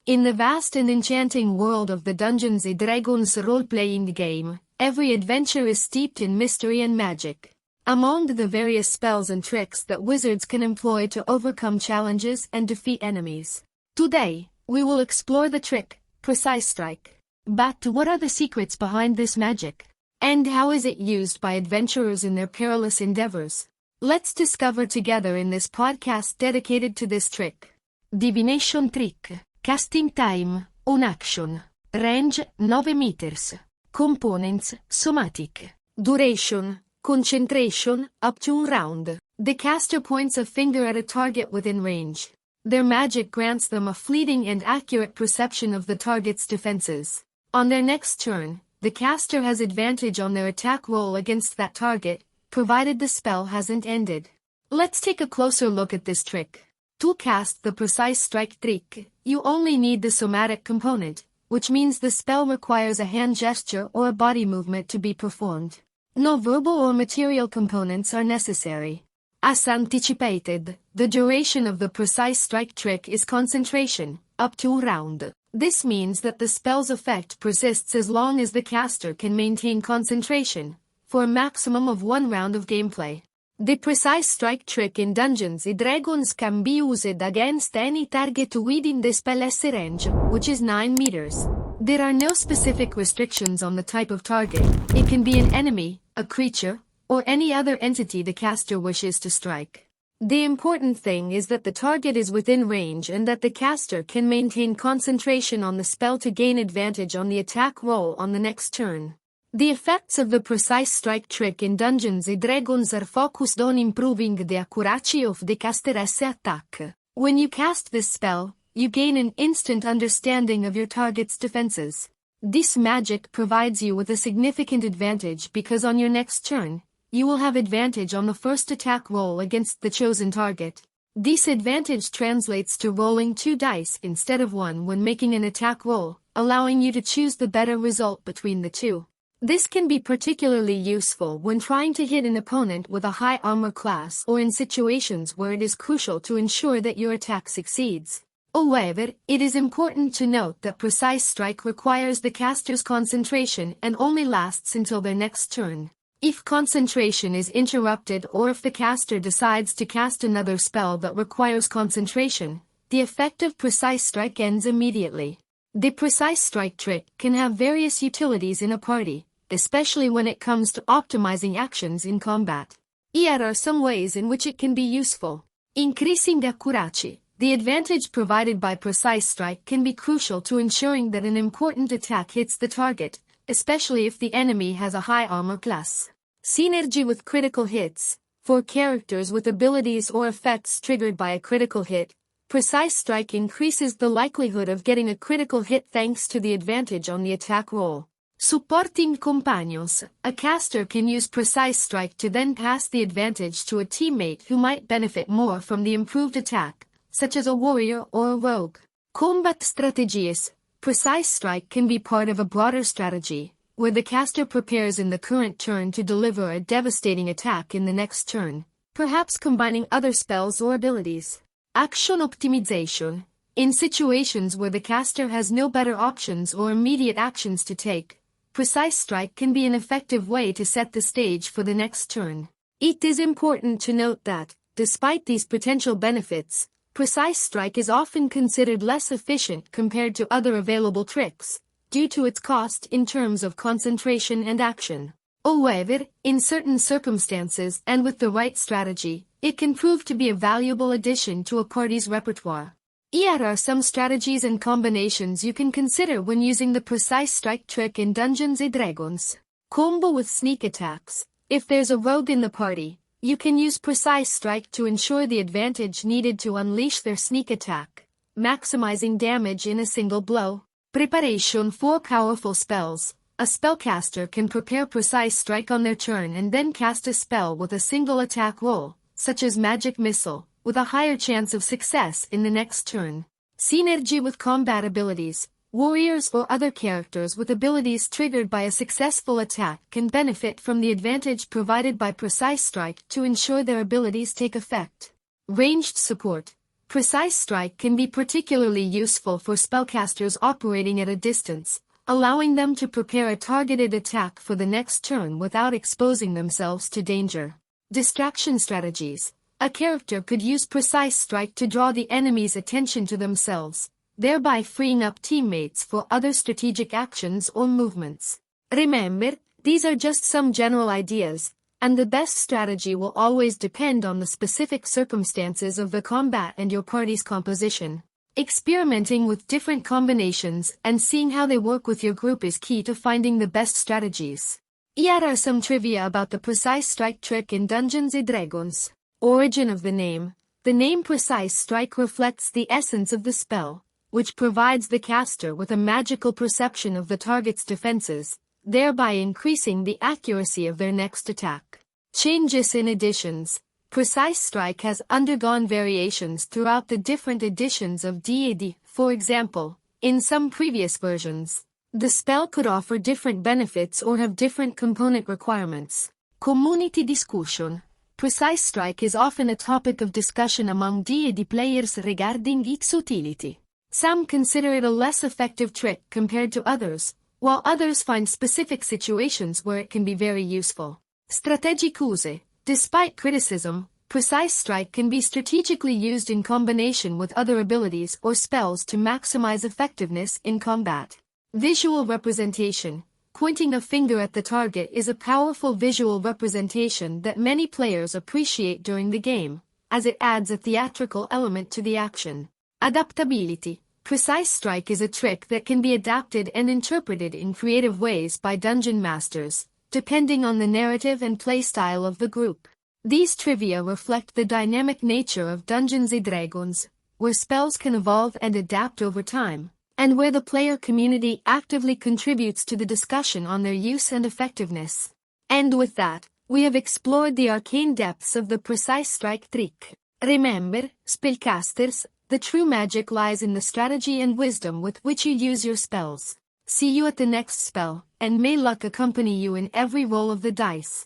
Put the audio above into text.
In the vast and enchanting world of the Dungeons & Dragons role-playing game, every adventure is steeped in mystery and magic. Among the various spells and tricks that wizards can employ to overcome challenges and defeat enemies. Today, we will explore the trick, Precise Strike. But what are the secrets behind this magic? And how is it used by adventurers in their perilous endeavors? Let's discover together in this podcast dedicated to this trick. Divination Trick. Casting Time, on action. Range, 9 meters. Components, somatic. Duration, concentration, up to 1 round. The caster points a finger at a target within range. Their magic grants them a fleeting and accurate perception of the target's defenses. On their next turn, the caster has advantage on their attack roll against that target, provided the spell hasn't ended. Let's take a closer look at this trick. To cast the Precise Strike trick, you only need the somatic component, which means the spell requires a hand gesture or a body movement to be performed. No verbal or material components are necessary. As anticipated, the duration of the Precise Strike trick is concentration, up to 1 round. This means that the spell's effect persists as long as the caster can maintain concentration, for a maximum of 1 round of gameplay. The Precise Strike trick in Dungeons & Dragons can be used against any target within the spell's range, which is 9 meters. There are no specific restrictions on the type of target. It can be an enemy, a creature, or any other entity the caster wishes to strike. The important thing is that the target is within range and that the caster can maintain concentration on the spell to gain advantage on the attack roll on the next turn. The effects of the Precise Strike trick in Dungeons & Dragons are focused on improving the accuracy of the caster's attack. When you cast this spell, you gain an instant understanding of your target's defenses. This magic provides you with a significant advantage because on your next turn, you will have advantage on the first attack roll against the chosen target. This advantage translates to rolling 2 dice instead of 1 when making an attack roll, allowing you to choose the better result between the two. This can be particularly useful when trying to hit an opponent with a high armor class or in situations where it is crucial to ensure that your attack succeeds. However, it is important to note that Precise Strike requires the caster's concentration and only lasts until their next turn. If concentration is interrupted or if the caster decides to cast another spell that requires concentration, the effect of Precise Strike ends immediately. The Precise Strike trick can have various utilities in a party, especially when it comes to optimizing actions in combat. Here are some ways in which it can be useful. Increasing the accuracy. The advantage provided by Precise Strike can be crucial to ensuring that an important attack hits the target, especially if the enemy has a high armor class. Synergy with critical hits. For characters with abilities or effects triggered by a critical hit, Precise Strike increases the likelihood of getting a critical hit thanks to the advantage on the attack roll. Supporting companions. A caster can use Precise Strike to then pass the advantage to a teammate who might benefit more from the improved attack, such as a warrior or a rogue. Combat strategies. Precise Strike can be part of a broader strategy, where the caster prepares in the current turn to deliver a devastating attack in the next turn, perhaps combining other spells or abilities. Action optimization. In situations where the caster has no better options or immediate actions to take, Precise Strike can be an effective way to set the stage for the next turn. It is important to note that, despite these potential benefits, Precise Strike is often considered less efficient compared to other available tricks, due to its cost in terms of concentration and action. However, in certain circumstances and with the right strategy, it can prove to be a valuable addition to a party's repertoire. Here are some strategies and combinations you can consider when using the Precise Strike trick in Dungeons & Dragons. Combo with sneak attacks. If there's a rogue in the party, you can use Precise Strike to ensure the advantage needed to unleash their sneak attack, maximizing damage in a single blow. Preparation for powerful spells. A spellcaster can prepare Precise Strike on their turn and then cast a spell with a single attack roll, such as Magic Missile, with a higher chance of success in the next turn. Synergy with combat abilities. Warriors or other characters with abilities triggered by a successful attack can benefit from the advantage provided by Precise Strike to ensure their abilities take effect. Ranged support. Precise Strike can be particularly useful for spellcasters operating at a distance, allowing them to prepare a targeted attack for the next turn without exposing themselves to danger. Distraction strategies. A character could use Precise Strike to draw the enemy's attention to themselves, thereby freeing up teammates for other strategic actions or movements. Remember, these are just some general ideas, and the best strategy will always depend on the specific circumstances of the combat and your party's composition. Experimenting with different combinations and seeing how they work with your group is key to finding the best strategies. Here are some trivia about the Precise Strike trick in Dungeons & Dragons. Origin of the name. The name Precise Strike reflects the essence of the spell, which provides the caster with a magical perception of the target's defenses, thereby increasing the accuracy of their next attack. Changes in editions. Precise Strike has undergone variations throughout the different editions of D&D. For example, in some previous versions, the spell could offer different benefits or have different component requirements. Community discussion. Precise Strike is often a topic of discussion among D&D players regarding its utility. Some consider it a less effective trick compared to others, while others find specific situations where it can be very useful. Strategic use. Despite criticism, Precise Strike can be strategically used in combination with other abilities or spells to maximize effectiveness in combat. Visual representation. Pointing a finger at the target is a powerful visual representation that many players appreciate during the game, as it adds a theatrical element to the action. Adaptability. Precise Strike is a trick that can be adapted and interpreted in creative ways by dungeon masters, depending on the narrative and playstyle of the group. These trivia reflect the dynamic nature of Dungeons & Dragons, where spells can evolve and adapt over time, and where the player community actively contributes to the discussion on their use and effectiveness. And with that, we have explored the arcane depths of the Precise Strike trick. Remember, spellcasters, the true magic lies in the strategy and wisdom with which you use your spells. See you at the next spell, and may luck accompany you in every roll of the dice.